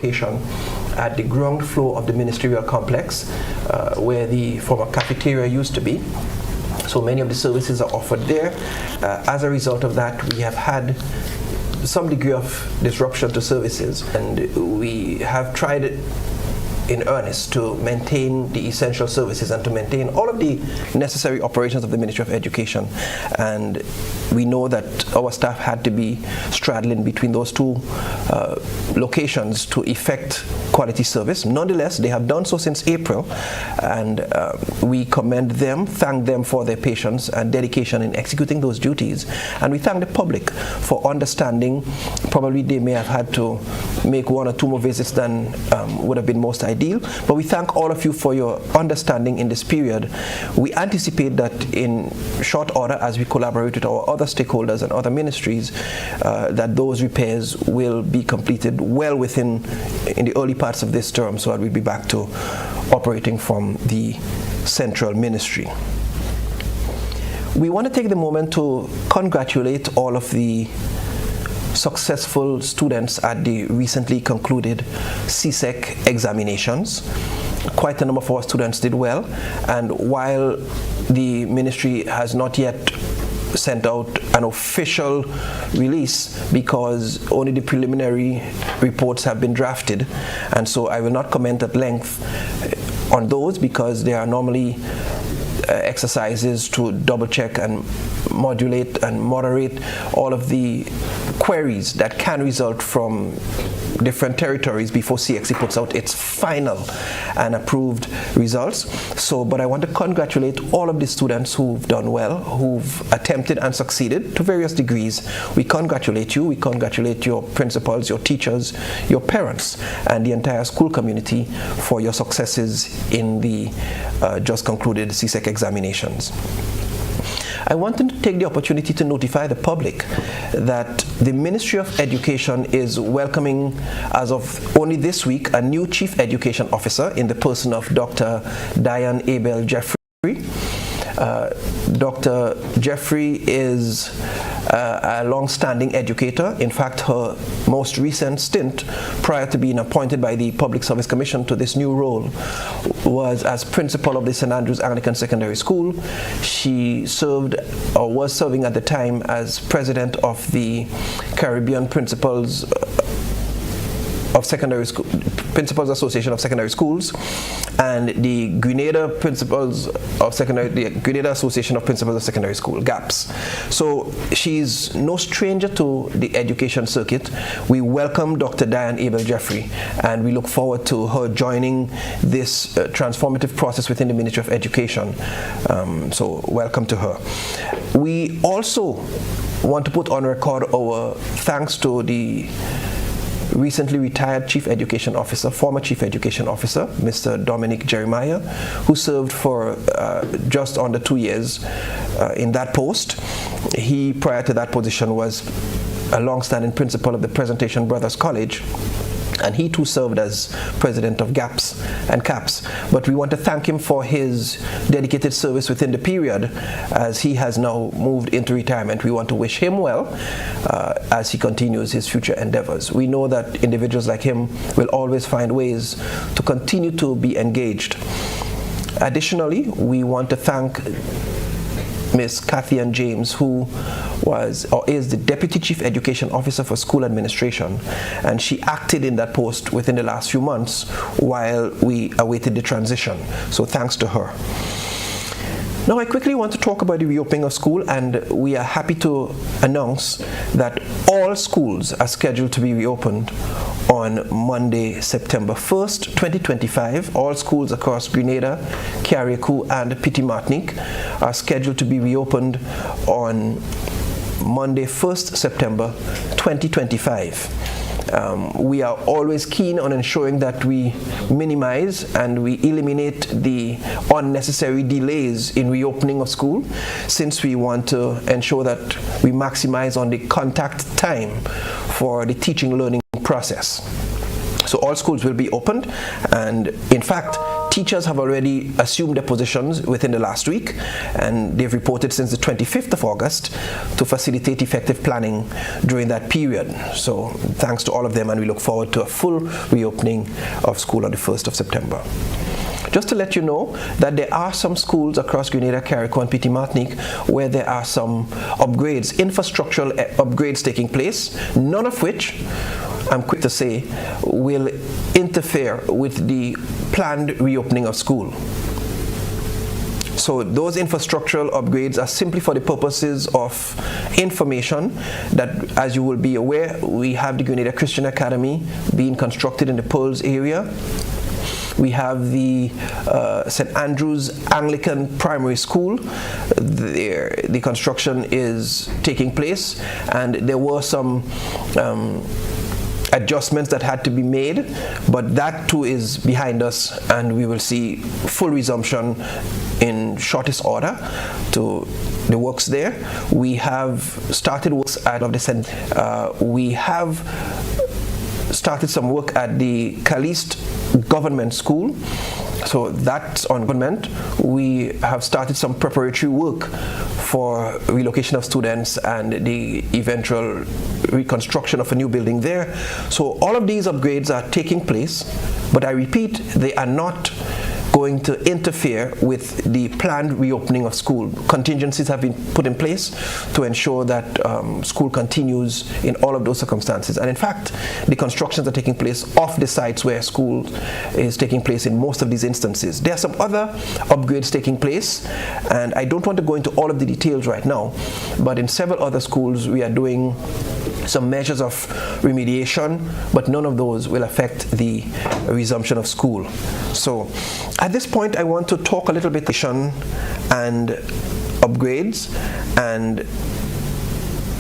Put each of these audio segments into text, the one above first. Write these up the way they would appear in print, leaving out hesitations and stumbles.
location at the ground floor of the ministerial complex, where the former cafeteria used to be. So many of the services are offered there. As a result of that, we have had some degree of disruption to services, and we have tried in earnest to maintain the essential services and to maintain all of the necessary operations of the Ministry of Education. And we know that our staff had to be straddling between those two locations to effect quality service. Nonetheless, they have done so since April, and we commend them, thank them for their patience and dedication in executing those duties. And we thank the public for understanding. Probably they may have had to make one or two more visits than would have been most ideal, but we thank all of you for your understanding in this period. We anticipate that in short order, as we collaborate with our other stakeholders and other ministries, that those repairs will be completed well in the early parts of this term, so that we'll be back to operating from the central ministry. We want to take the moment to congratulate all of the successful students at the recently concluded CSEC examinations. Quite a number of our students did well, and while the ministry has not yet sent out an official release because only the preliminary reports have been drafted, and so I will not comment at length on those because they are normally exercises to double check and modulate and moderate all of the queries that can result from different territories before CXC puts out its final and approved results. But I want to congratulate all of the students who've done well, who've attempted and succeeded to various degrees. We congratulate you. We congratulate your principals, your teachers, your parents, and the entire school community for your successes in the just concluded CSEC examinations. I wanted to take the opportunity to notify the public that the Ministry of Education is welcoming, as of only this week, a new Chief Education Officer in the person of Dr. Diane Abel Jeffrey. Dr. Jeffrey is a long-standing educator. In fact, her most recent stint prior to being appointed by the Public Service Commission to this new role was as principal of the St. Andrews Anglican Secondary School. She served or was serving at the time as president of the Caribbean Principals of Secondary School, Principals Association of Secondary Schools, and the Grenada Principals of the Grenada Association of Principals of Secondary School, GAPS. So she's no stranger to the education circuit. We welcome Dr. Diane Abel Jeffrey, and we look forward to her joining this transformative process within the Ministry of Education. So welcome to her. We also want to put on record our thanks to the recently retired Chief Education Officer, former Chief Education Officer, Mr. Dominic Jeremiah, who served for just under 2 years in that post. He, prior to that position, was a long-standing principal of the Presentation Brothers College, and he too served as president of GAPS and CAPS. But we want to thank him for his dedicated service within the period, as he has now moved into retirement. We want to wish him well as he continues his future endeavors. We know that individuals like him will always find ways to continue to be engaged. Additionally, we want to thank Ms. Kathy Ann James, who was or is the Deputy Chief Education Officer for School Administration, and she acted in that post within the last few months while we awaited the transition. So thanks to her. Now I quickly want to talk about the reopening of school, and we are happy to announce that all schools are scheduled to be reopened on Monday, September 1st, 2025. All schools across Grenada, Carriacou, and Petite Martinique are scheduled to be reopened on Monday, 1st September 2025. We are always keen on ensuring that we minimize and we eliminate the unnecessary delays in reopening of school, since we want to ensure that we maximize on the contact time for the teaching learning process. So all schools will be opened, and in fact teachers have already assumed their positions within the last week, and they've reported since the 25th of August to facilitate effective planning during that period. So thanks to all of them, and we look forward to a full reopening of school on the 1st of September. Just to let you know that there are some schools across Grenada, Carriacou, and Petite Martinique where there are some upgrades, infrastructural upgrades taking place, none of which, I'm quick to say, will interfere with the planned reopening of school. So those infrastructural upgrades are simply for the purposes of information that, as you will be aware, we have the Grenada Christian Academy being constructed in the Pearls area. We have the St. Andrew's Anglican Primary School. The construction is taking place, and there were some adjustments that had to be made, but that too is behind us, and we will see full resumption in shortest order to the works there. We have started works at we have started some work at the Caliste Government School, so that's on government. We have started some preparatory work for relocation of students and the eventual reconstruction of a new building there. So all of these upgrades are taking place, but I repeat, they are not going to interfere with the planned reopening of school. Contingencies have been put in place to ensure that school continues in all of those circumstances. And in fact, the constructions are taking place off the sites where school is taking place in most of these instances. There are some other upgrades taking place, and I don't want to go into all of the details right now, but in several other schools we are doing some measures of remediation, but none of those will affect the resumption of school. So at this point, I want to talk a little bit and upgrades, and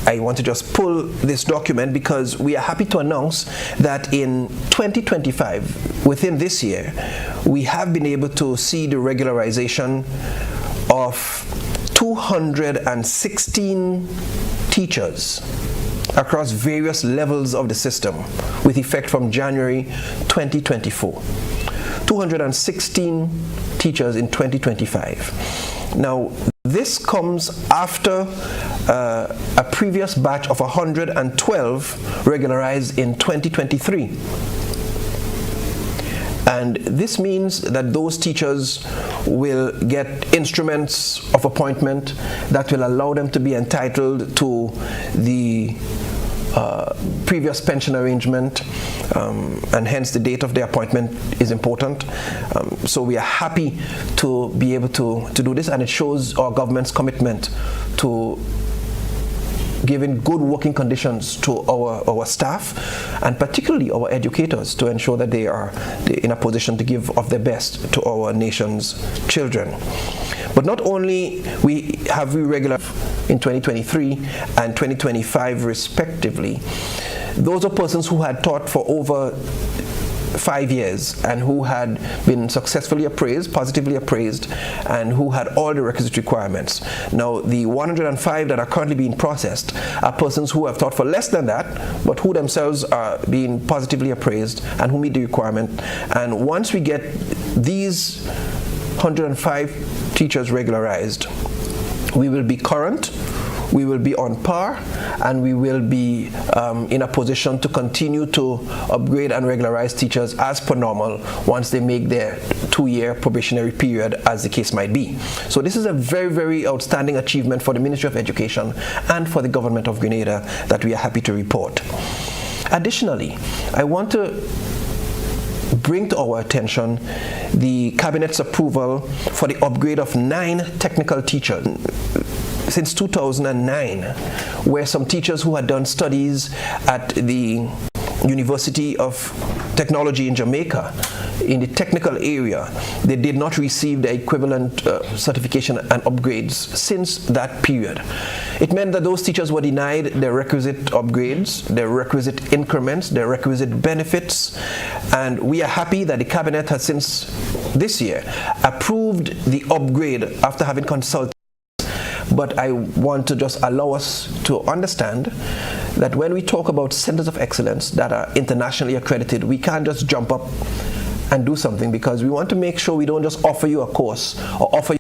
I want to just pull this document because we are happy to announce that in 2025, within this year, we have been able to see the regularization of 216 teachers across various levels of the system with effect from January 2024. 216 teachers in 2025. Now, this comes after a previous batch of 112 regularized in 2023. And this means that those teachers will get instruments of appointment that will allow them to be entitled to the previous pension arrangement, and hence the date of their appointment is important. So we are happy to be able to do this, and it shows our government's commitment to giving good working conditions to our staff, and particularly our educators, to ensure that they are in a position to give of their best to our nation's children. But not only have we regular in 2023 and 2025 respectively, those are persons who had taught for over 5 years and who had been successfully appraised, positively appraised, and who had all the requisite requirements. Now, the 105 that are currently being processed are persons who have taught for less than that, but who themselves are being positively appraised and who meet the requirement. And once we get these 105 teachers regularized, we will be current, we will be on par, and we will be in a position to continue to upgrade and regularize teachers as per normal once they make their 2-year probationary period, as the case might be. So this is a very, very outstanding achievement for the Ministry of Education and for the Government of Grenada that we are happy to report. Additionally, I want to bring to our attention the Cabinet's approval for the upgrade of 9 technical teachers since 2009, where some teachers who had done studies at the University of Technology in Jamaica in the technical area, they did not receive the equivalent certification and upgrades since that period. It meant that those teachers were denied their requisite upgrades, their requisite increments, their requisite benefits, and we are happy that the Cabinet has since this year approved the upgrade after having consulted. But I want to just allow us to understand that when we talk about centers of excellence that are internationally accredited, we can't just jump up and do something, because we want to make sure we don't just offer you a course or offer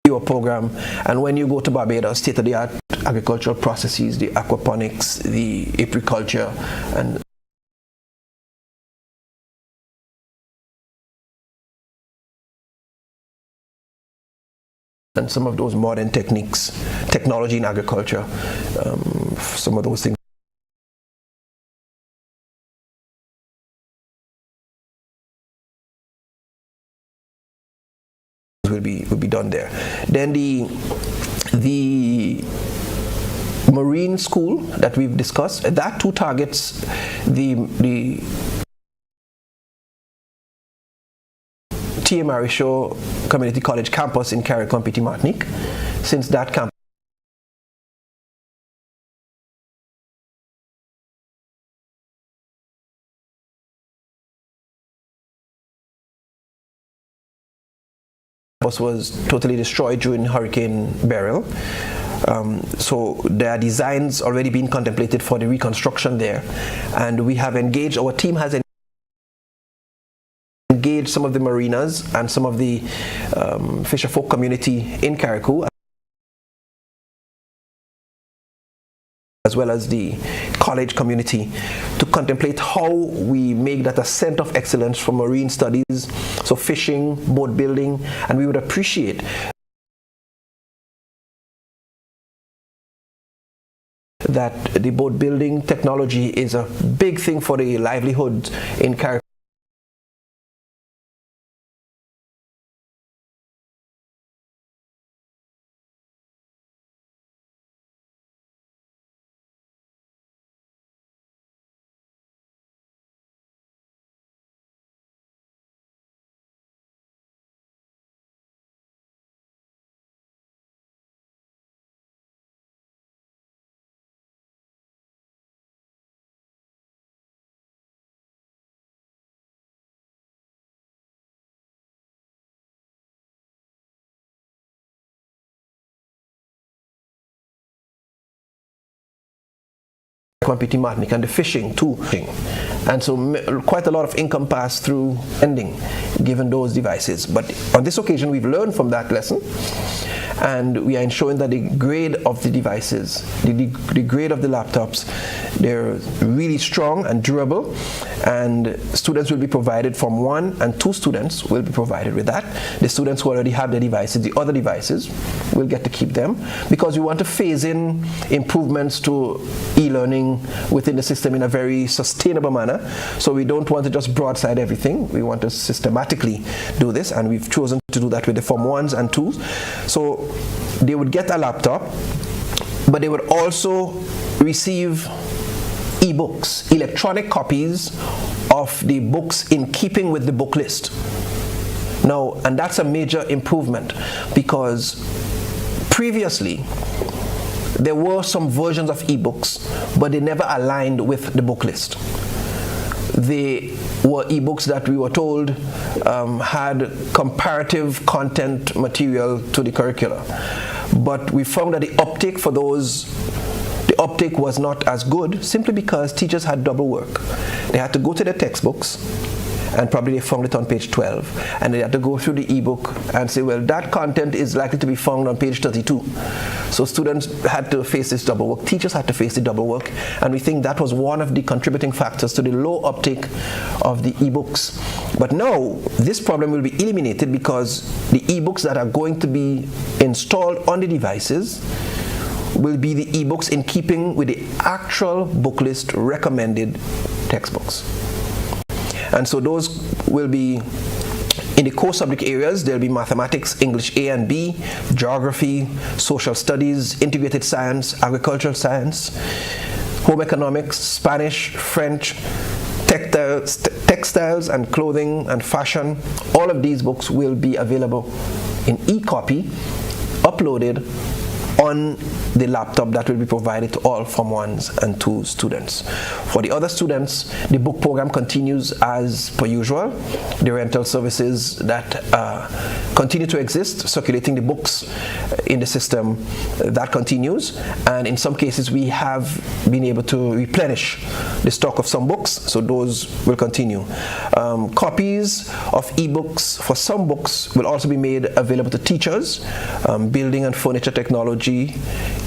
your program. And when you go to Barbados, state-of-the-art agricultural processes, the aquaponics, the apiculture, and some of those modern techniques, technology in agriculture, some of those things will be done there. Then the marine school that we've discussed, that too targets the T.A. Marichaud Community College campus in Carriacou, Martinique, since that campus was totally destroyed during Hurricane Beryl. So there are designs already being contemplated for the reconstruction there, and we have engaged, our team has engaged some of the marinas and some of the fisher folk community in Carriacou, as well as the college community, to contemplate how we make that a center of excellence for marine studies, so fishing, boat building, and we would appreciate that the boat building technology is a big thing for the livelihood in Carriacou. competing Martinique, and the fishing too. And so quite a lot of income passed through lending given those devices. But on this occasion, we've learned from that lesson, and we are ensuring that the grade of the devices, the grade of the laptops, they're really strong and durable, and students will be provided, from 1 and 2 students will be provided with that. The students who already have their devices, the other devices, will get to keep them, because we want to phase in improvements to e-learning within the system in a very sustainable manner. So we don't want to just broadside everything. We want to systematically do this, and we've chosen to do that with the Form 1s and 2s. So they would get a laptop, but they would also receive e-books, electronic copies of the books in keeping with the book list. Now, and that's a major improvement, because previously there were some versions of e-books, but they never aligned with the book list. They were e-books that we were told had comparative content material to the curricula. But we found that the uptake for those, the uptake was not as good, simply because teachers had double work. They had to go to their textbooks, and probably they found it on page 12, and they had to go through the ebook and say, well, that content is likely to be found on page 32. So students had to face this double work, teachers had to face the double work, and we think that was one of the contributing factors to the low uptake of the ebooks. But now this problem will be eliminated, because the ebooks that are going to be installed on the devices will be the ebooks in keeping with the actual book list recommended textbooks. And so those will be in the core subject areas. There'll be mathematics, English A and B, geography, social studies, integrated science, agricultural science, home economics, Spanish, French, textiles and clothing and fashion. All of these books will be available in e-copy, uploaded on the laptop that will be provided to all Form 1s and 2 students. For the other students, the book program continues as per usual. The rental services that continue to exist, circulating the books in the system, that continues. And in some cases, we have been able to replenish the stock of some books, so those will continue. Copies of ebooks for some books will also be made available to teachers, building and furniture technology,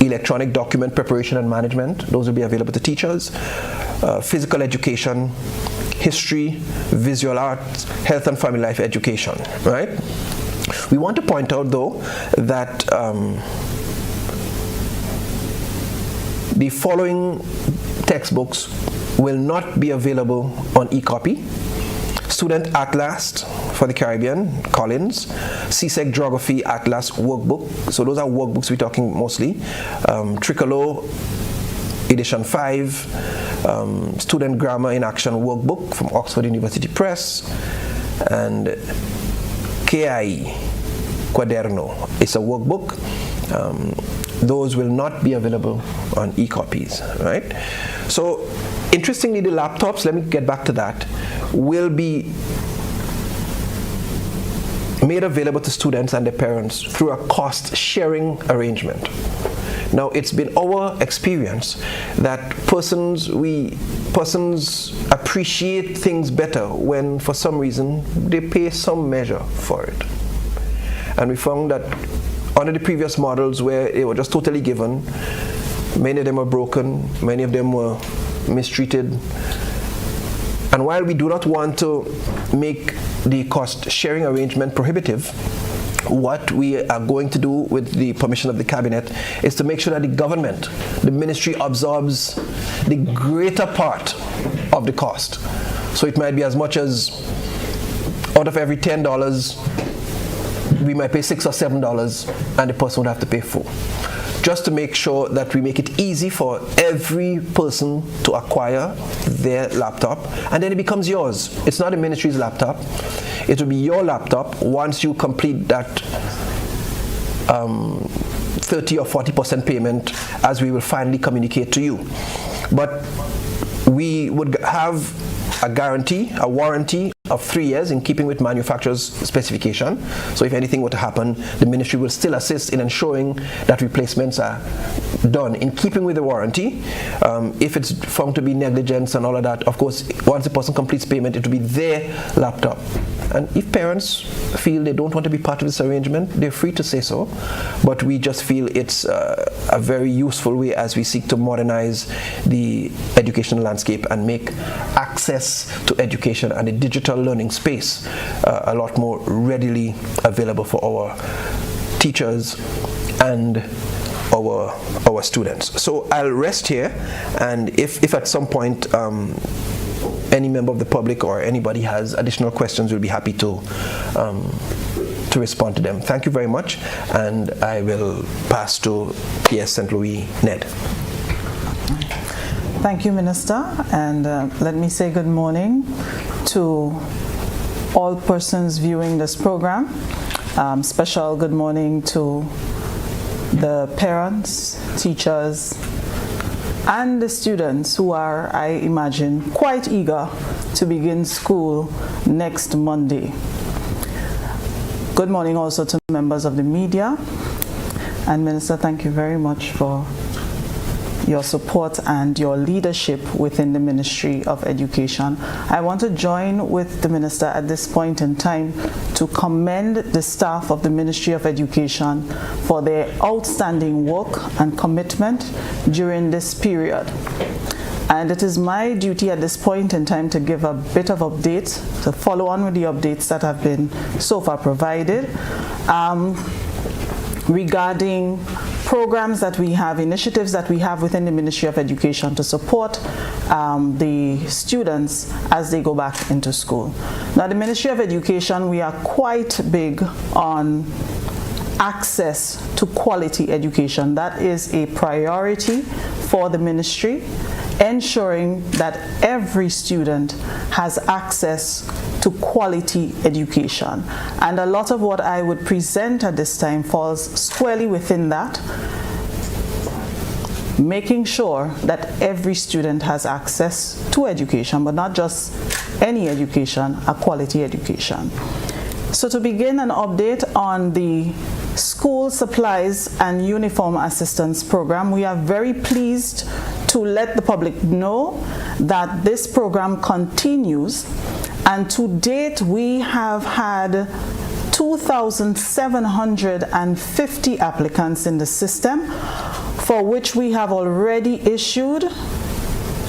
electronic document preparation and management, those will be available to teachers, physical education, history, visual arts, health and family life education, right? We want to point out though that the following textbooks will not be available on e-copy: Student Atlas for the Caribbean, Collins, CSEC Geography Atlas Workbook. So those are workbooks we're talking mostly. Tricolor Edition 5, Student Grammar in Action Workbook from Oxford University Press, and KI Quaderno. It's a workbook. Those will not be available on e-copies, right? So interestingly, the laptops, let me get back to that, will be made available to students and their parents through a cost-sharing arrangement. Now, it's been our experience that persons appreciate things better when, for some reason, they pay some measure for it. And we found that under the previous models where they were just totally given, many of them were broken, many of them were mistreated. And while we do not want to make the cost-sharing arrangement prohibitive, what we are going to do with the permission of the cabinet is to make sure that the government, the ministry, absorbs the greater part of the cost. So it might be as much as, out of every $10, we might pay $6 or $7 and the person would have to pay $4. Just to make sure that we make it easy for every person to acquire their laptop, and then it becomes yours. It's not the ministry's laptop. It will be your laptop once you complete that 30 or 40% payment, as we will finally communicate to you. But we would have a guarantee, a warranty of 3 years in keeping with manufacturer's specification. So if anything were to happen, the ministry will still assist in ensuring that replacements are done in keeping with the warranty. If it's found to be negligence and all of that, of course, once the person completes payment, it will be their laptop. And if parents feel they don't want to be part of this arrangement, they're free to say so. But we just feel it's a very useful way as we seek to modernize the educational landscape and make access to education and the digital learning space a lot more readily available for our teachers and our students. So I'll rest here, and if at some point any member of the public or anybody has additional questions, we'll be happy to respond to them. Thank you very much, and I will pass to PS St. Louis Ned. Thank you, Minister, and let me say good morning to all persons viewing this program. Special good morning to the parents, teachers, and the students who are, I imagine, quite eager to begin school next Monday. Good morning also to members of the media. And Minister, thank you very much for your support and your leadership within the Ministry of Education. I want to join with the Minister at this point in time to commend the staff of the Ministry of Education for their outstanding work and commitment during this period. And it is my duty at this point in time to give a bit of update, to follow on with the updates that have been so far provided regarding programs that we have, initiatives that we have within the Ministry of Education to support the students as they go back into school. Now, the Ministry of Education, we are quite big on access to quality education. That is a priority for the ministry, ensuring that every student has access to quality education. And a lot of what I would present at this time falls squarely within that, making sure that every student has access to education, but not just any education, a quality education. So to begin, an update on the School Supplies and Uniform Assistance Program. We are very pleased to let the public know that this program continues, and to date we have had 2,750 applicants in the system, for which we have already issued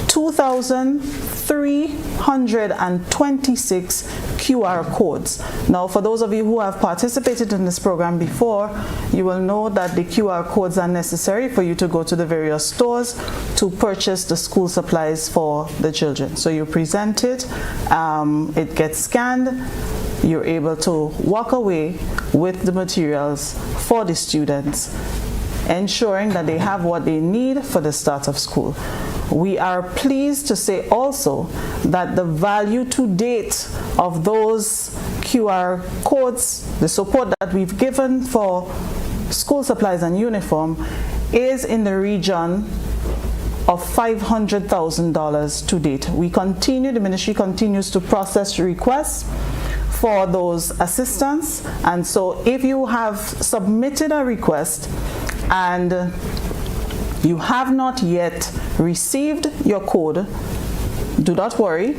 2,326 QR codes. Now, for those of you who have participated in this program before, you will know that the QR codes are necessary for you to go to the various stores to purchase the school supplies for the children. So you present it, it gets scanned, you're able to walk away with the materials for the students, ensuring that they have what they need for the start of school. We are pleased to say also that the value to date of those QR codes, the support that we've given for school supplies and uniform, is in the region of $500,000 to date. The ministry continues to process requests for those assistance, and so if you have submitted a request and you have not yet received your code, do not worry,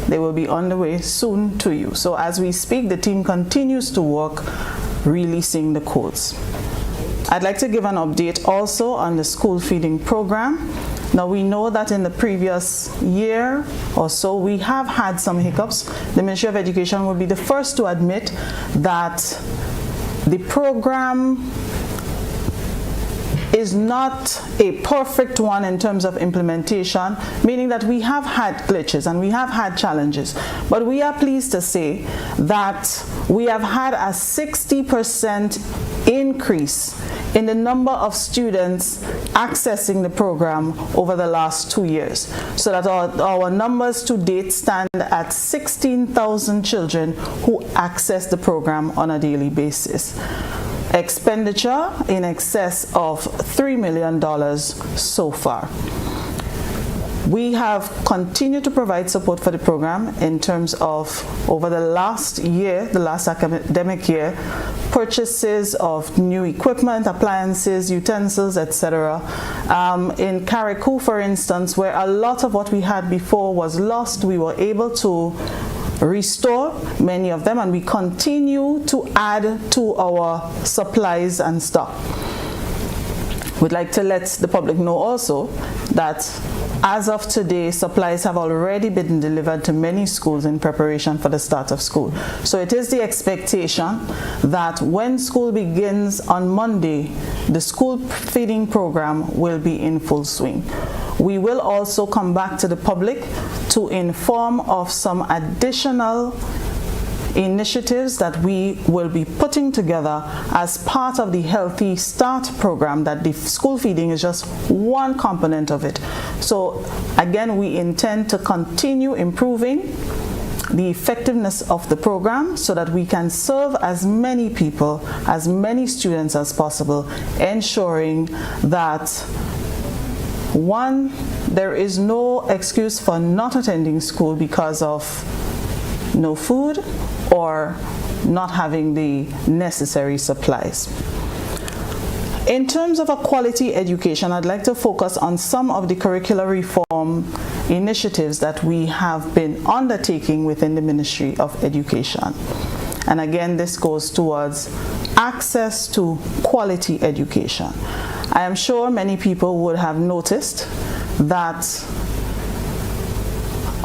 they will be on the way soon to you. So as we speak, the team continues to work releasing the codes. I'd like to give an update also on the school feeding program. Now, we know that in the previous year or so we have had some hiccups. The Ministry of Education will be the first to admit that the program is not a perfect one in terms of implementation, meaning that we have had glitches and we have had challenges. But we are pleased to say that we have had a 60% increase in the number of students accessing the program over the last 2 years, so that our numbers to date stand at 16,000 children who access the program on a daily basis. Expenditure in excess of $3 million so far. We have continued to provide support for the program in terms of, over the last year, the last academic year, purchases of new equipment, appliances, utensils, etc. In Carriacou, for instance, where a lot of what we had before was lost, we were able to restore many of them, and we continue to add to our supplies and stock. We'd like to let the public know also that as of today, supplies have already been delivered to many schools in preparation for the start of school. So it is the expectation that when school begins on Monday, the school feeding program will be in full swing. We will also come back to the public to inform of some additional initiatives that we will be putting together as part of the Healthy Start program, that the school feeding is just one component of it. So again, we intend to continue improving the effectiveness of the program so that we can serve as many people, as many students as possible, ensuring that, one, there is no excuse for not attending school because of no food or not having the necessary supplies. In terms of a quality education, I'd like to focus on some of the curricular reform initiatives that we have been undertaking within the Ministry of Education. And again, this goes towards access to quality education. I am sure many people would have noticed that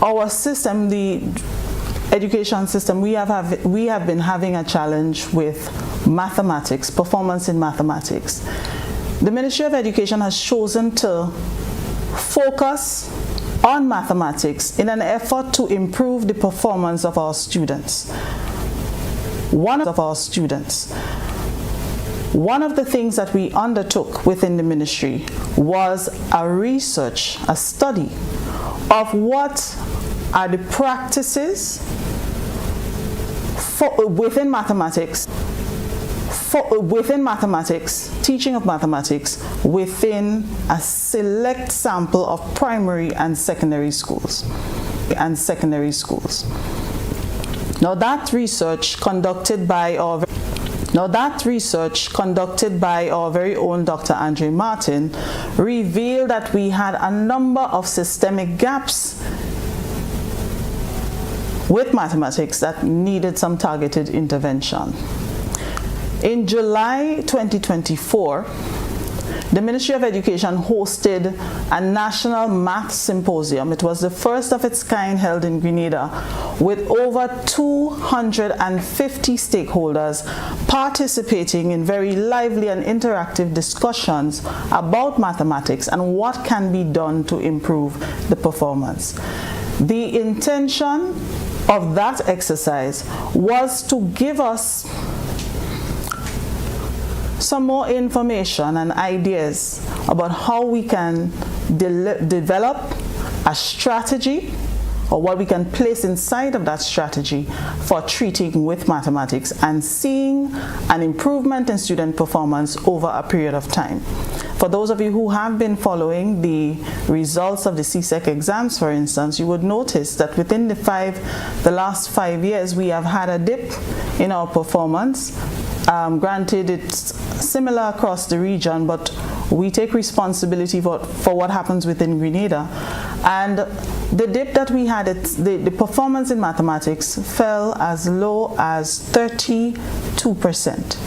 our system, the education system, we have been having a challenge with mathematics, performance in mathematics. The Ministry of Education has chosen to focus on mathematics in an effort to improve the performance of our students. One of the things that we undertook within the ministry was a research, a study of what are the practices within mathematics, teaching of mathematics within a select sample of primary and secondary schools. Now that research conducted by our very own Dr. Andre Martin revealed that we had a number of systemic gaps with mathematics that needed some targeted intervention. In July 2024, the Ministry of Education hosted a national math symposium. It was the first of its kind held in Grenada, with over 250 stakeholders participating in very lively and interactive discussions about mathematics and what can be done to improve the performance. The intention of that exercise was to give us some more information and ideas about how we can develop a strategy, or what we can place inside of that strategy for treating with mathematics and seeing an improvement in student performance over a period of time. For those of you who have been following the results of the CSEC exams, for instance, you would notice that within the last 5 years, we have had a dip in our performance. Granted, it's similar across the region, but we take responsibility for what happens within Grenada. And the dip that we had, the performance in mathematics fell as low as 32%.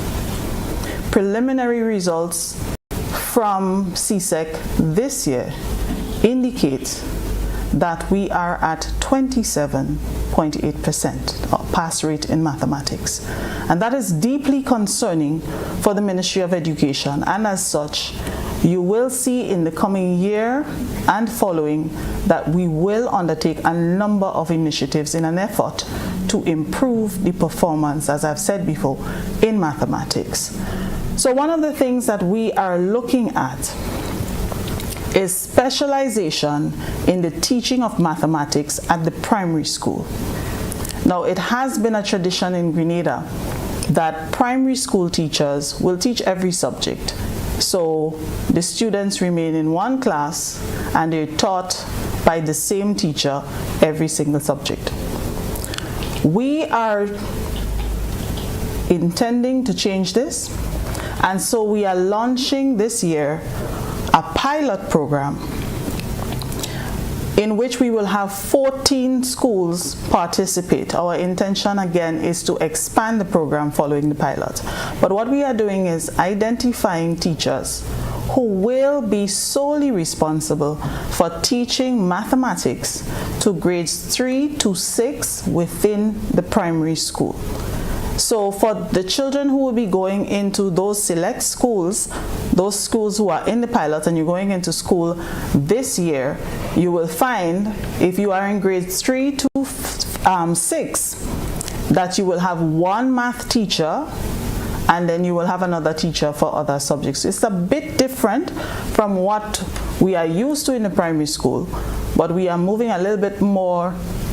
Preliminary results from CSEC this year indicate that we are at 27.8% pass rate in mathematics. And that is deeply concerning for the Ministry of Education. And as such, you will see in the coming year and following that we will undertake a number of initiatives in an effort to improve the performance, as I've said before, in mathematics. So one of the things that we are looking at is specialization in the teaching of mathematics at the primary school. Now, it has been a tradition in Grenada that primary school teachers will teach every subject. So the students remain in one class and they're taught by the same teacher every single subject. We are intending to change this, and so we are launching this year a pilot program in which we will have 14 schools participate. Our intention again is to expand the program following the pilot. But what we are doing is identifying teachers who will be solely responsible for teaching mathematics to grades 3 to 6 within the primary school. So for the children who will be going into those select schools, those schools who are in the pilot, and you're going into school this year, you will find, if you are in grades 3 to 6, that you will have one math teacher, and then you will have another teacher for other subjects. It's a bit different from what we are used to in the primary school, but we are moving a little bit more,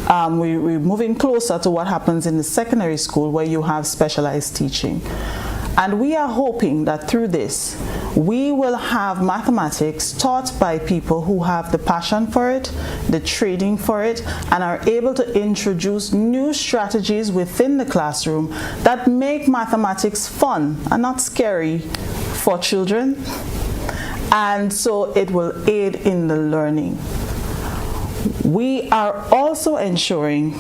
we're moving closer to what happens in the secondary school, where you have specialized teaching. And we are hoping that through this, we will have mathematics taught by people who have the passion for it, the training for it, and are able to introduce new strategies within the classroom that make mathematics fun and not scary for children. And so it will aid in the learning. We are also ensuring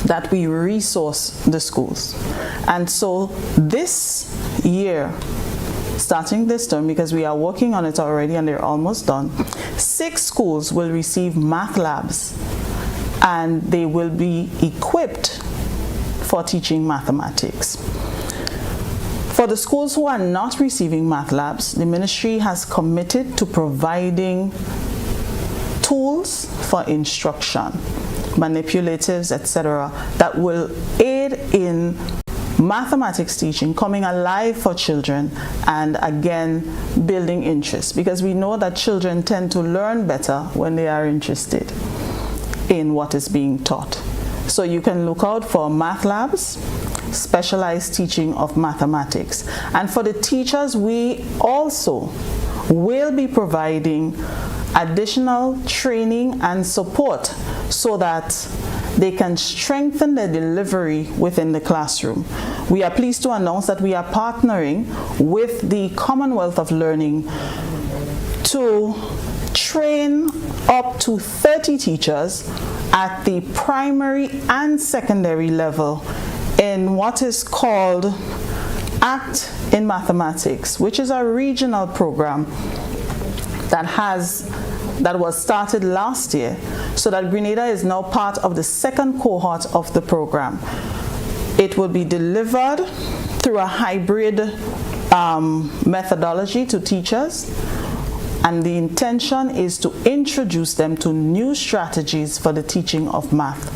that we resource the schools. And so this year, starting this term, because we are working on it already and they're almost done, 6 schools will receive math labs, and they will be equipped for teaching mathematics. For the schools who are not receiving math labs, the ministry has committed to providing tools for instruction, manipulatives, etc., that will aid in mathematics teaching coming alive for children, and again building interest, because we know that children tend to learn better when they are interested in what is being taught. So you can look out for math labs, specialized teaching of mathematics. And for the teachers, we also will be providing additional training and support so that they can strengthen their delivery within the classroom. We are pleased to announce that we are partnering with the Commonwealth of Learning to train up to 30 teachers at the primary and secondary level in what is called ACT in Mathematics, which is a regional program that was started last year, so that Grenada is now part of the second cohort of the program. It will be delivered through a hybrid methodology to teachers, and the intention is to introduce them to new strategies for the teaching of math.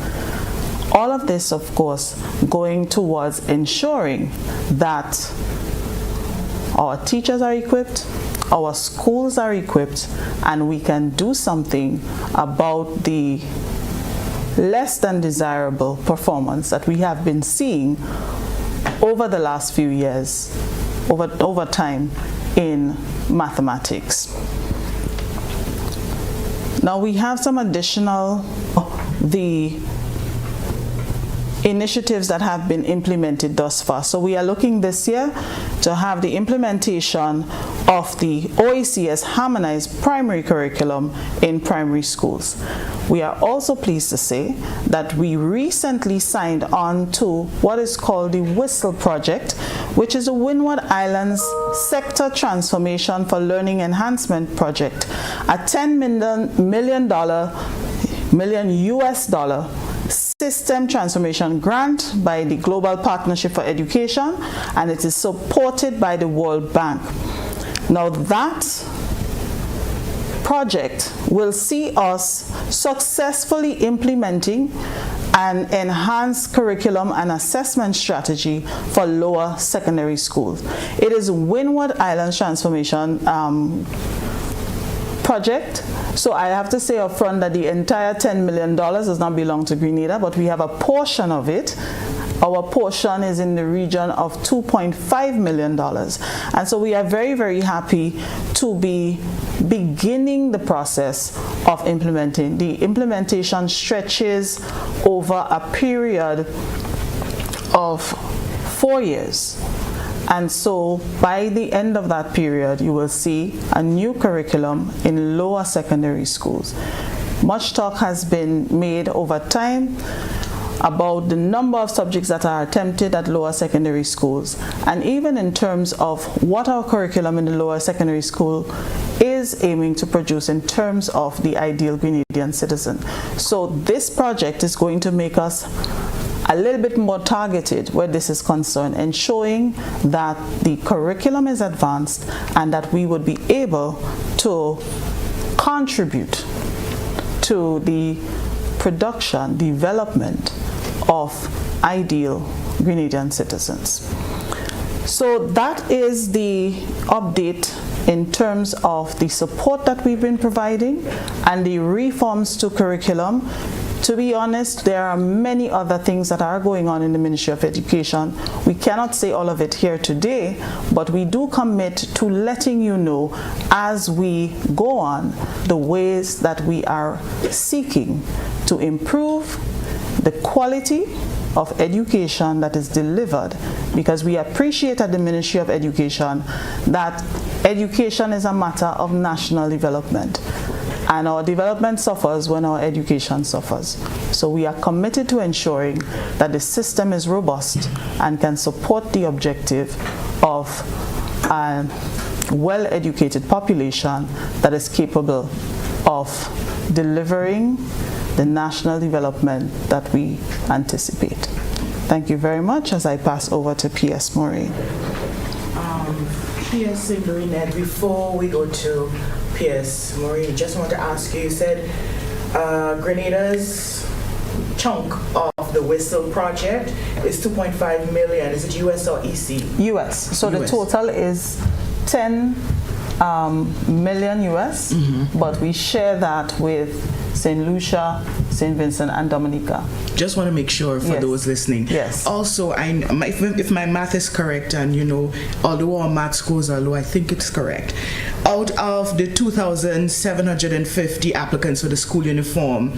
All of this, of course, going towards ensuring that our teachers are equipped, our schools are equipped, and we can do something about the less than desirable performance that we have been seeing over the last few years, over time in mathematics. Now we have some additional initiatives that have been implemented thus far. So we are looking this year to have the implementation of the OECS harmonized primary curriculum in primary schools. We are also pleased to say that we recently signed on to what is called the WHISTLE project, which is a Windward Islands Sector Transformation for Learning Enhancement project, a $10 million US system transformation grant by the Global Partnership for Education, and it is supported by the World Bank. Now that project will see us successfully implementing an enhanced curriculum and assessment strategy for lower secondary schools. It is Windward Islands Transformation project. So I have to say up front that the entire $10 million does not belong to Grenada, but we have a portion of it. Our portion is in the region of $2.5 million. And so we are very, very happy to be beginning the process of implementing. The implementation stretches over a period of 4 years. And so by the end of that period, you will see a new curriculum in lower secondary schools. Much talk has been made over time about the number of subjects that are attempted at lower secondary schools, and even in terms of what our curriculum in the lower secondary school is aiming to produce in terms of the ideal Grenadian citizen. So this project is going to make us a little bit more targeted where this is concerned, and showing that the curriculum is advanced and that we would be able to contribute to the production, development of ideal Grenadian citizens. So that is the update in terms of the support that we've been providing and the reforms to curriculum. To be honest, there are many other things that are going on in the Ministry of Education. We cannot say all of it here today, but we do commit to letting you know as we go on the ways that we are seeking to improve the quality of education that is delivered, because we appreciate at the Ministry of Education that education is a matter of national development. And our development suffers when our education suffers. So we are committed to ensuring that the system is robust and can support the objective of a well-educated population that is capable of delivering the national development that we anticipate. Thank you very much as I pass over to P.S. Maureen. P.S. Maureen, before we go to P.S. Maureen, just want to ask you, you said Grenada's chunk of the Whistle project is 2.5 million. Is it US or EC? US. So US. The total is 10 million US, but we share that with St. Lucia, St. Vincent, and Dominica. Just want to make sure for Yes. those listening. Yes. Also, if my math is correct, and although our math scores are low, I think it's correct. Out of the 2,750 applicants for the school uniform,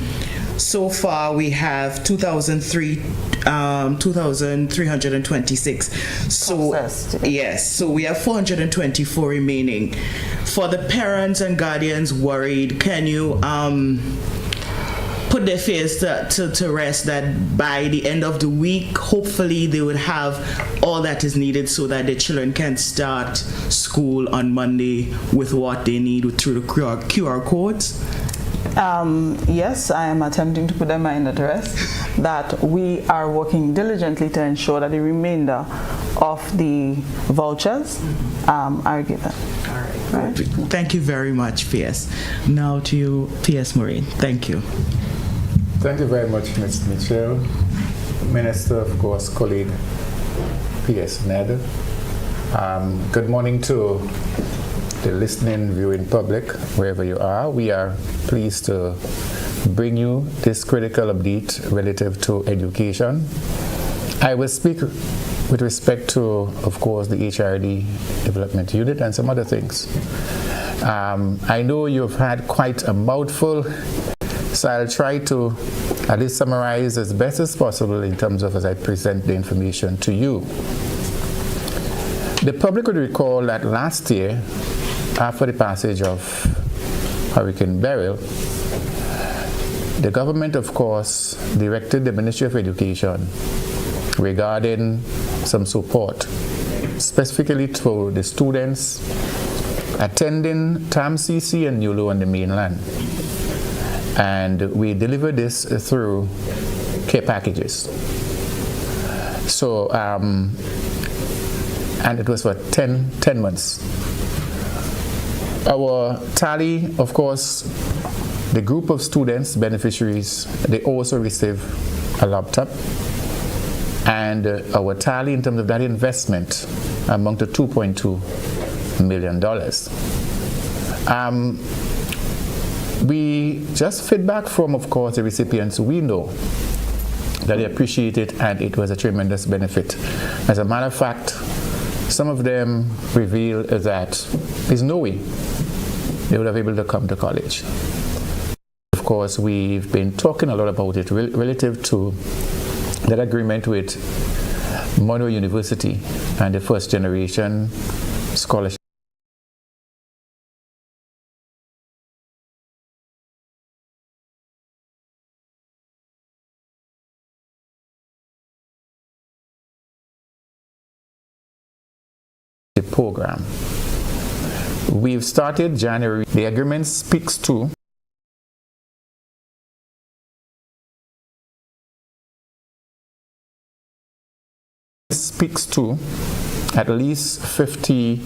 so far we have 2,326. So Processed. yes, so we have 424 remaining. For the parents and guardians worried, can you put their fears to rest that by the end of the week, hopefully they would have all that is needed so that their children can start school on Monday with what they need through the QR codes? Yes, I am attempting to put them mind at rest that we are working diligently to ensure that the remainder of the vouchers are given. All right. Thank you very much, P.S. Now to you, P.S. Maureen. Thank you. Thank you very much, Ms. Mitchell. Minister, of course, colleague P.S. Ned. Good morning to the listening, viewing public, wherever you are. We are pleased to bring you this critical update relative to education. I will speak with respect to, of course, the HRD Development Unit and some other things. I know you've had quite a mouthful, so I'll try to at least summarize as best as possible in terms of as I present the information to you. The public would recall that last year, after the passage of Hurricane Beryl, the government, of course, directed the Ministry of Education regarding some support, specifically to the students attending TAMCC and NULO on the mainland. And we delivered this through care packages. So, and it was for 10 months. Our tally, of course, the group of students, beneficiaries, they also receive a laptop. And our tally in terms of that investment amounted to $2.2 million. We just feedback from, of course, the recipients. We know that they appreciate it and it was a tremendous benefit. As a matter of fact, some of them reveal that there's no way they would have been able to come to college. Of course, we've been talking a lot about it relative to that agreement with Monroe University and the first generation scholarship program. We've started January. The agreement speaks to at least 50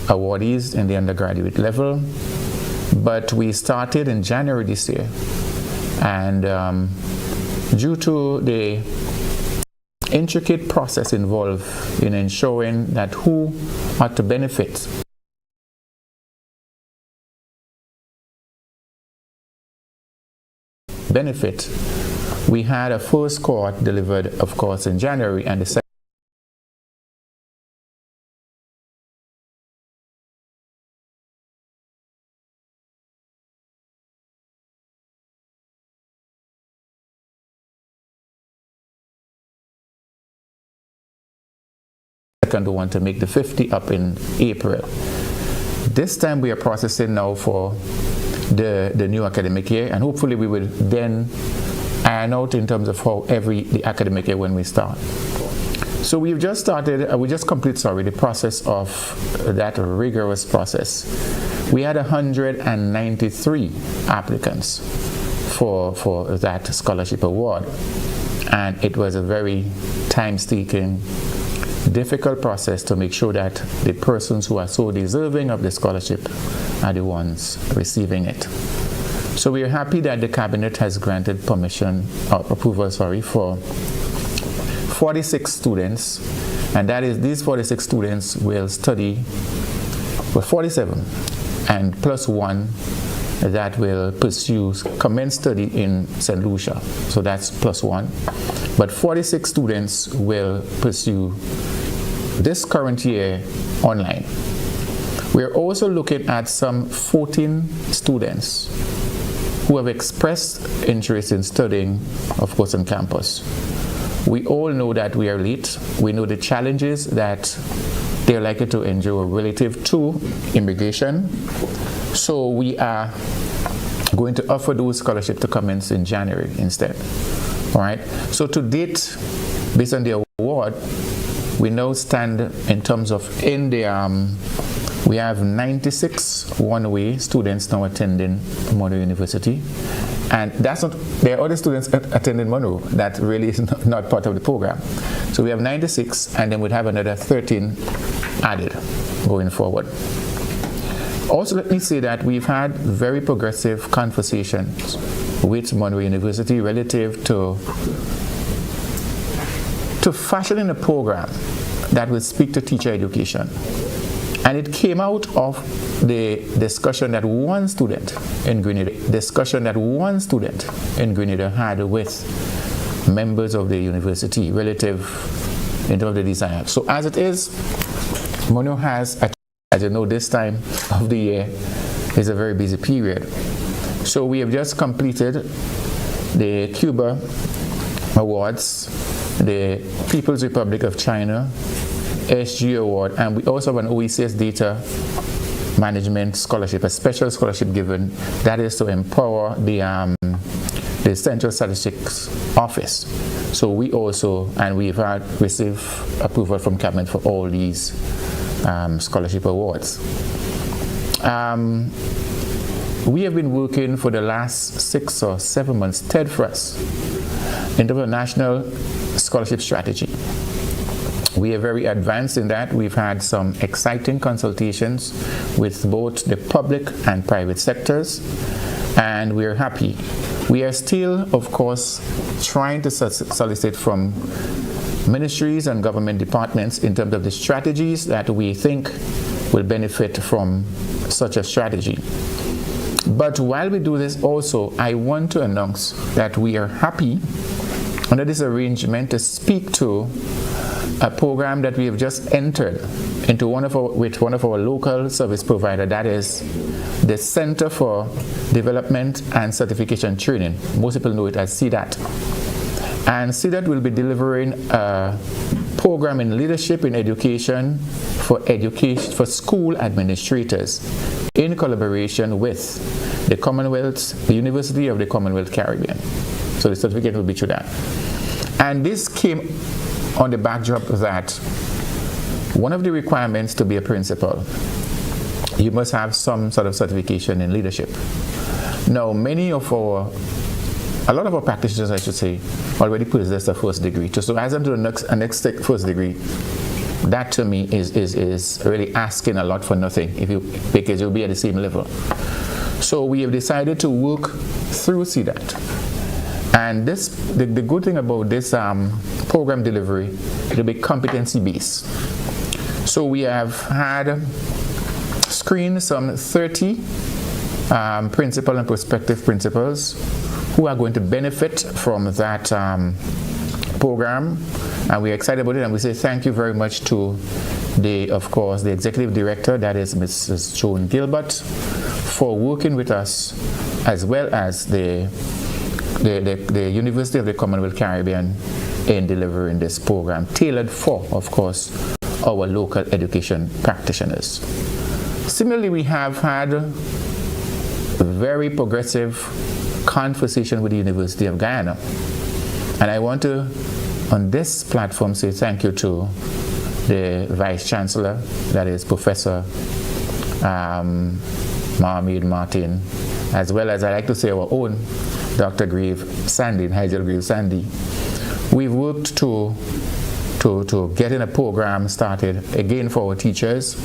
awardees in the undergraduate level, but we started in January this year, and due to the intricate process involved in ensuring that who are to benefit we had a first cohort delivered, of course, in January, and the second one to make the 50 up in April. This time we are processing now for the new academic year, and hopefully we will then iron out in terms of how the academic year when we start. So we've just started, we just completed the process of that rigorous process. We had 193 applicants for that scholarship award, and it was a very time-taking, difficult process to make sure that the persons who are so deserving of the scholarship are the ones receiving it. So we are happy that the cabinet has granted approval for 46 students, and that is these 46 students will study with 47 and plus one that will commence study in St. Lucia. So that's plus one. But 46 students will pursue this current year online. We're also looking at some 14 students who have expressed interest in studying, of course, on campus. We all know that we are late. We know the challenges that they're likely to endure relative to immigration. So we are going to offer those scholarships to commence in January instead. All right. So to date, based on the award, we now stand in terms of we have 96 one-way students now attending Monroe University, and there are other students attending Monroe that really is not part of the program. So we have 96, and then we'd have another 13 added going forward. Also, let me say that we've had very progressive conversations with Monroe University relative to fashioning a program that will speak to teacher education. And it came out of the discussion that one student in Grenada had with members of the university relative in terms of the desire. So as it is, Monroe has, as you know, this time of the year is a very busy period. So we have just completed the Cuba Awards, the People's Republic of China SG Award, and we also have an OECS Data Management Scholarship, a special scholarship given that is to empower the Central Statistics Office. So we've received approval from Cabinet for all these scholarship awards. We have been working for the last 6 or 7 months steadfast in terms of national scholarship strategy. We are very advanced in that. We've had some exciting consultations with both the public and private sectors, and we're happy. We are still, of course, trying to solicit from ministries and government departments in terms of the strategies that we think will benefit from such a strategy. But while we do this also, I want to announce that we are happy under this arrangement to speak to a program that we have just entered into with one of our local service provider, that is the Center for Development and Certification Training. Most people know it as CDAT. And CDAT will be delivering a program in leadership in education for school administrators in collaboration with the University of the Commonwealth Caribbean. So the certificate will be through that. And this came on the backdrop that one of the requirements to be a principal, you must have some sort of certification in leadership. Now, a lot of our practitioners, I should say, already possess a first degree. So as I'm to the next first degree, that to me is really asking a lot for nothing because you'll be at the same level. So we have decided to work through CDAT. And the good thing about this program delivery, it'll be competency-based. So we have had screened some 30 principal and prospective principals who are going to benefit from that program, and we're excited about it, and we say thank you very much to the executive director, that is Mrs. Joan Gilbert, for working with us, as well as the University of the Commonwealth Caribbean in delivering this program, tailored for, of course, our local education practitioners. Similarly, we have had a very progressive conversation with the University of Guyana. And I want to, on this platform, say thank you to the Vice Chancellor, that is Professor Mohamed Martin, as well as I like to say our own Dr. Nigel Grave Sandy. We've worked to get in a program started again for our teachers,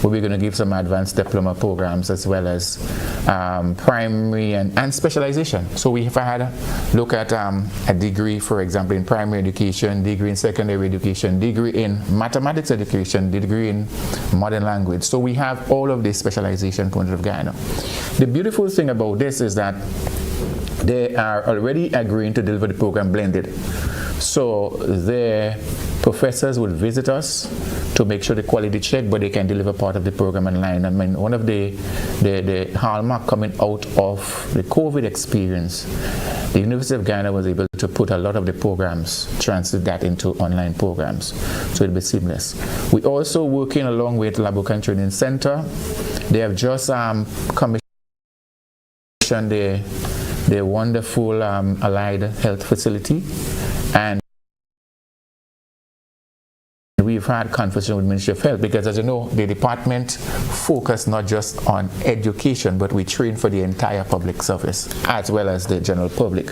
where we're going to give some advanced diploma programs as well as primary and specialization. So we have had a look at a degree, for example, in primary education, degree in secondary education, degree in mathematics education, degree in modern language. So we have all of this specialization component of Guyana. The beautiful thing about this is that they are already agreeing to deliver the program blended. So the professors will visit us to make sure the quality check, but they can deliver part of the program online. I mean, one of the hallmark coming out of the COVID experience, the University of Guyana was able to put a lot of the programs, translate that into online programs, so it'll be seamless. We're also working along with Labucan Training Center. They have just commissioned the wonderful allied health facility, and we've had conversation with the Ministry of Health because, as you know, the department focus not just on education, but we train for the entire public service as well as the general public.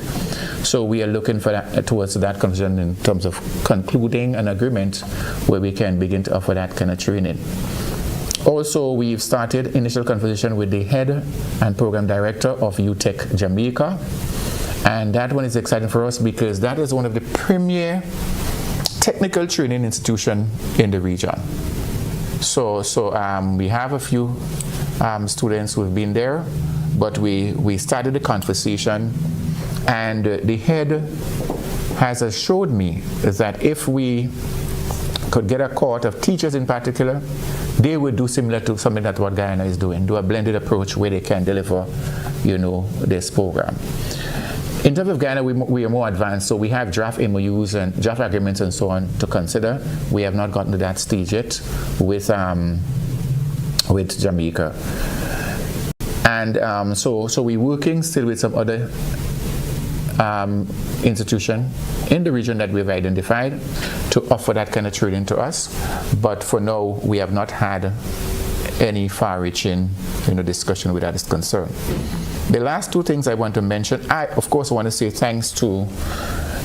So we are looking for towards that conversation in terms of concluding an agreement where we can begin to offer that kind of training. Also, we've started initial conversation with the head and program director of UTech Jamaica, and that one is exciting for us because that is one of the premier technical training institution in the region. So we have a few students who have been there, but we started the conversation, and the head has assured me that if we could get a cohort of teachers in particular, they would do similar to something that what Guyana is doing, do a blended approach where they can deliver, this program. In terms of Guyana, we are more advanced, so we have draft MOUs and draft agreements and so on to consider. We have not gotten to that stage yet with Jamaica. And so we're working still with some other institution in the region that we've identified to offer that kind of training to us. But for now, we have not had any far-reaching discussion with that is concerned. The last two things I want to mention, I of course want to say thanks to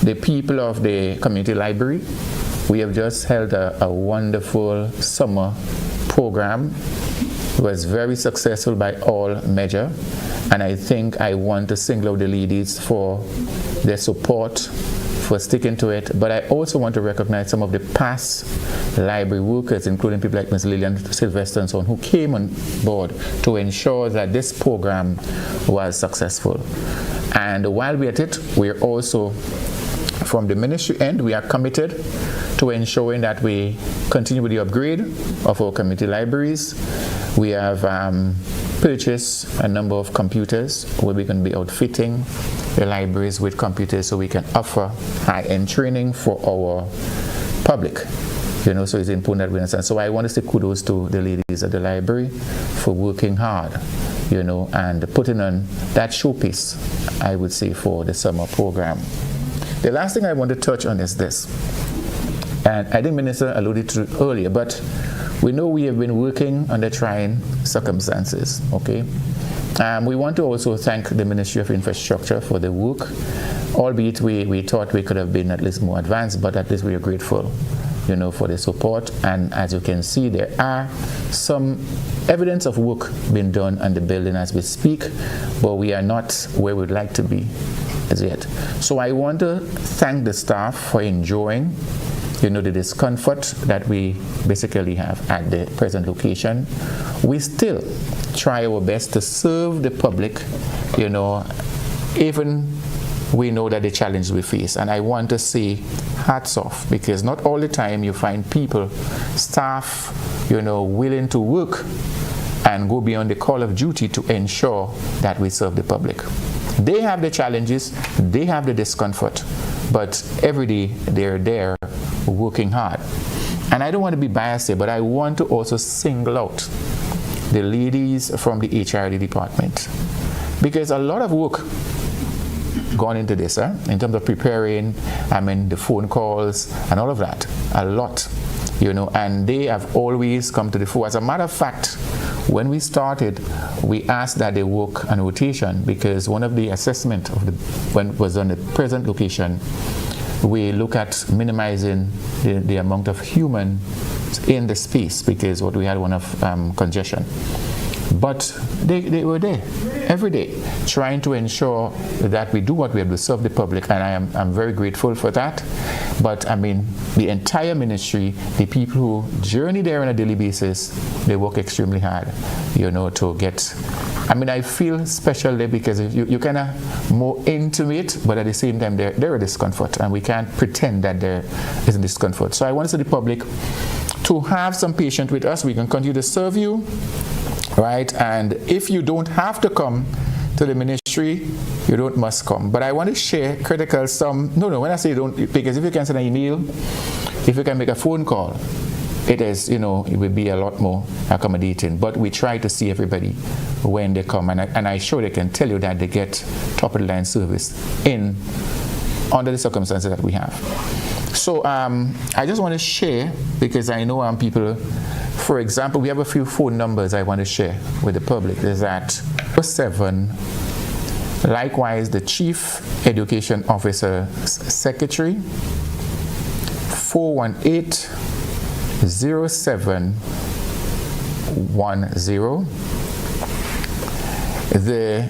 the people of the community library. We have just held a wonderful summer program. It was very successful by all measure, and I think I want to single out the ladies for their support, for sticking to it, but I also want to recognize some of the past library workers, including people like Ms. Lillian Sylvester and so on, who came on board to ensure that this program was successful. And while we're at it, we're also from the ministry end, we are committed to ensuring that we continue with the upgrade of our community libraries. We have purchased a number of computers where we can be outfitting the libraries with computers so we can offer high-end training for our public. So it's important that we understand. So I want to say kudos to the ladies at the library for working hard, and putting on that showpiece, I would say, for the summer program. The last thing I want to touch on is this, and I think Minister alluded to it earlier, but we know we have been working under trying circumstances, okay? We want to also thank the Ministry of Infrastructure for the work, albeit we thought we could have been at least more advanced, but at least we are grateful, for the support. And as you can see, there are some evidence of work being done on the building as we speak, but we are not where we'd like to be as yet. So I want to thank the staff for enjoying the discomfort that we basically have at the present location. We still try our best to serve the public, even we know that the challenges we face. And I want to say hats off, because not all the time you find people, staff, willing to work and go beyond the call of duty to ensure that we serve the public. They have the challenges, they have the discomfort, but every day they're there working hard. And I don't want to be biased here, but I want to also single out the ladies from the HRD department, because a lot of work gone into this, in terms of preparing, the phone calls and all of that, a lot, and they have always come to the fore. As a matter of fact, when we started, we asked that they work on rotation, because one of the assessment of when it was on the present location, we look at minimizing the amount of human in the space, because what we had one of congestion. But they were there every day trying to ensure that we do what we have to serve the public, and I'm very grateful for that. But the entire ministry, the people who journey there on a daily basis, they work extremely hard, to get. I feel special there, because you kind of more intimate, but at the same time there are discomfort, and we can't pretend that there isn't discomfort. So I want to say to the public to have some patience with us. We can continue to serve you, right? And if you don't have to come to the ministry, you don't must come. But I want to share critical when I say don't, because if you can send an email, if you can make a phone call, it is, it will be a lot more accommodating. But we try to see everybody when they come, and I sure they can tell you that they get top of the line service under the circumstances that we have. So I just want to share, because I know people, for example, we have a few phone numbers I want to share with the public. There's that 07, likewise the Chief Education Officer Secretary, 418-0710. The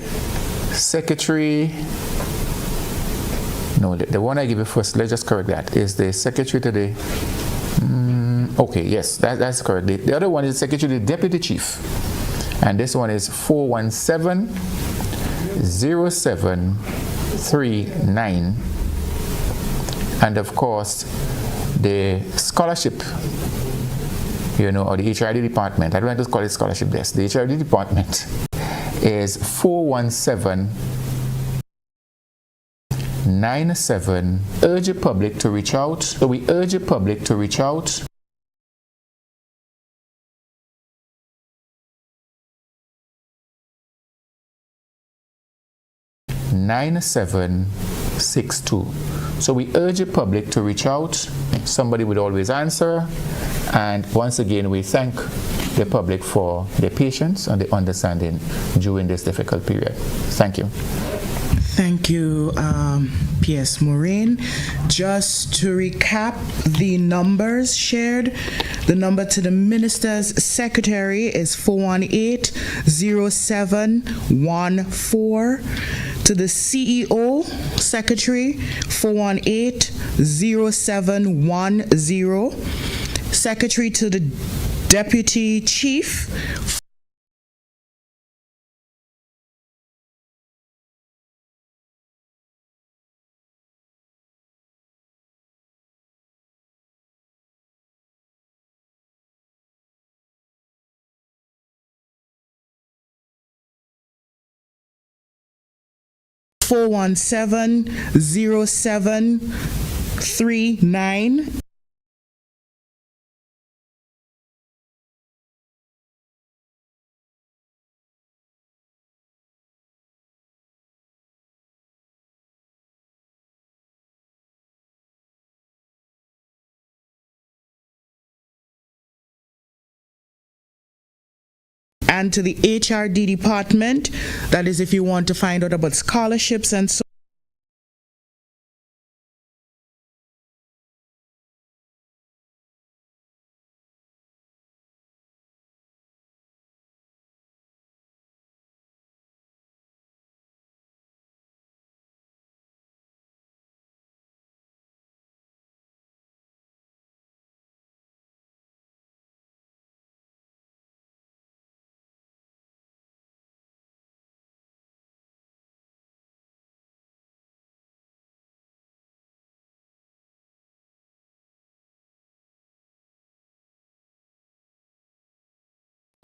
Secretary, no, the one I give you first, let's just correct that, is the Secretary to the, okay, yes, that's correct. The other one is Secretary to the Deputy Chief, and this one is 417-0739, and of course the scholarship, or the HRD department, I don't want to call it scholarship desk, the HRD department is 417-97. Urge the public to reach out. So we urge the public to reach out. (9762). So we urge the public to reach out. Somebody would always answer. And once again, we thank the public for their patience and their understanding during this difficult period. Thank you. Thank you, P.S. Maureen. Just to recap the numbers shared, the number to the Minister's Secretary is 418-0714. To the CEO Secretary, 418-0710. Secretary to the Deputy Chief, 417-0739. And to the HRD department, that is if you want to find out about scholarships and so.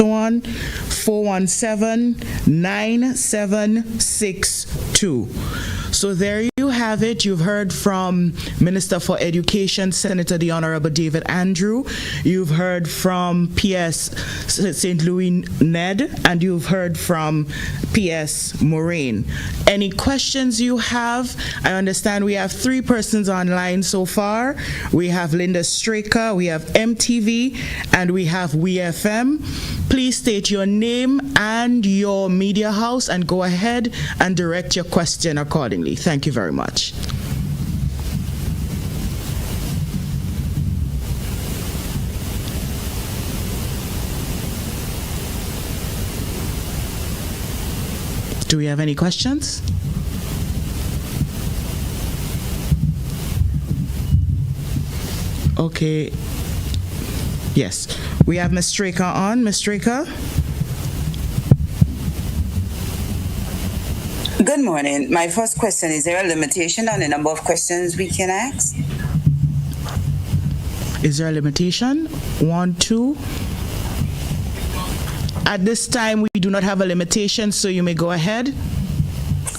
On 417-9762. So there you have it. You've heard from Minister for Education, Senator the Honorable David Andrew. You've heard from PS St. Louis Ned, and you've heard from PS Moraine. Any questions you have? I understand we have 3 persons online so far. We have Linda Straker, we have MTV, and we have WeFM. Please state your name and your media house and go ahead and direct your question accordingly. Thank you very much. Do we have any questions? Okay. Yes. We have Ms. Straker on. Ms. Straker? Good morning. My first question, is there a limitation on the number of questions we can ask? Is there a limitation? 1, 2? At this time, we do not have a limitation, so you may go ahead.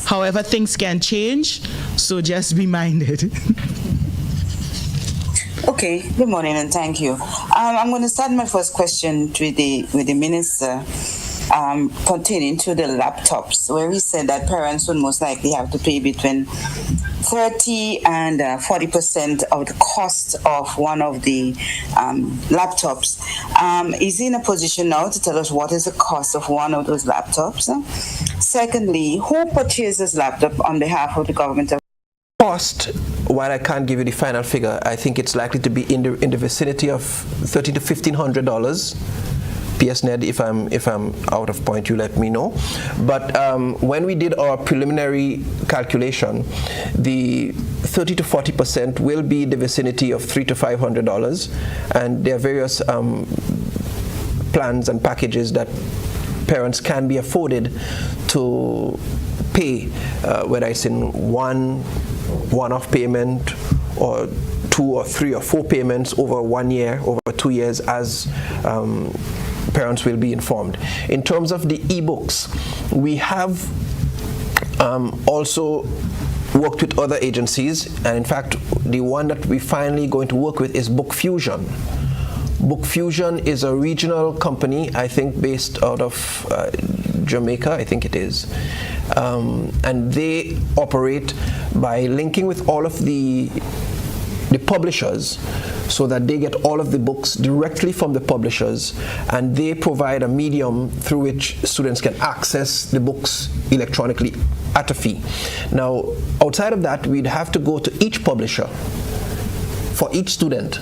However, things can change, so just be minded. Okay, good morning and thank you. I'm going to start my first question with the minister pertaining to the laptops, where he said that parents would most likely have to pay between 30 and 40% of the cost of one of the laptops. Is he in a position now to tell us what is the cost of one of those laptops? Secondly, who purchases laptop on behalf of the government of Cost, while I can't give you the final figure, I think it's likely to be in the vicinity of $1,300 to $1,500. PSNet, if I'm out of point, you let me know. But when we did our preliminary calculation, the 30 to 40% will be the vicinity of $300 to $500, and there are various plans and packages that parents can be afforded to pay, whether it's in one-off payment or 2 or 3 or 4 payments over 1 year, over 2 years, as parents will be informed. In terms of the e-books, we have also worked with other agencies, and in fact, the one that we finally going to work with is Book Fusion. Book Fusion is a regional company, I think based out of Jamaica, I think it is. And they operate by linking with all of the publishers, so that they get all of the books directly from the publishers, and they provide a medium through which students can access the books electronically at a fee. Now, outside of that, we'd have to go to each publisher for each student,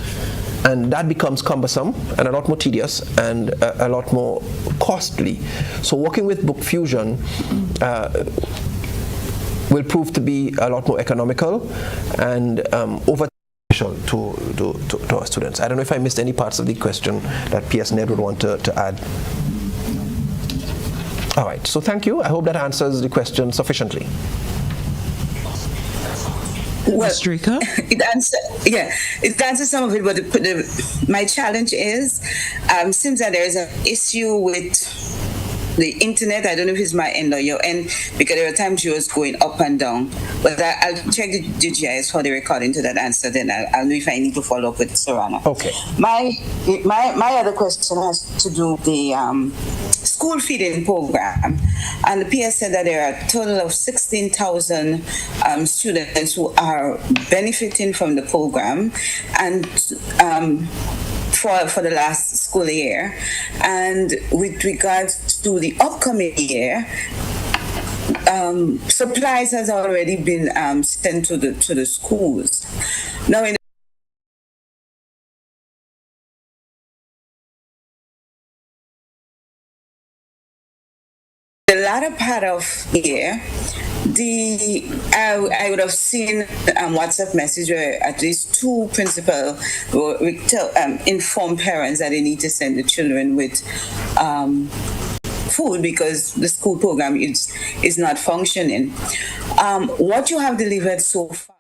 and that becomes cumbersome and a lot more tedious and a lot more costly. So working with Book Fusion will prove to be a lot more economical and over to our students. I don't know if I missed any parts of the question that PSNet would want to add. All right, so thank you. I hope that answers the question sufficiently. Well, it answers some of it, but my challenge is, seems that there is an issue with the internet. I don't know if it's my end or your end, because there were times she was going up and down. But I'll check the GIS for the recording to that answer. Then I'll know if I need to follow up with Sarana. Okay. My other question has to do with the school feeding program, and the PS said that there are a total of 16,000 students who are benefiting from the program, and for the last school year. And with regards to the upcoming year, supplies has already been sent to the schools. Now, in the latter part of the year, I would have seen WhatsApp message where at least 2 principals inform parents that they need to send the children with food because the school program is not functioning. What you have delivered so far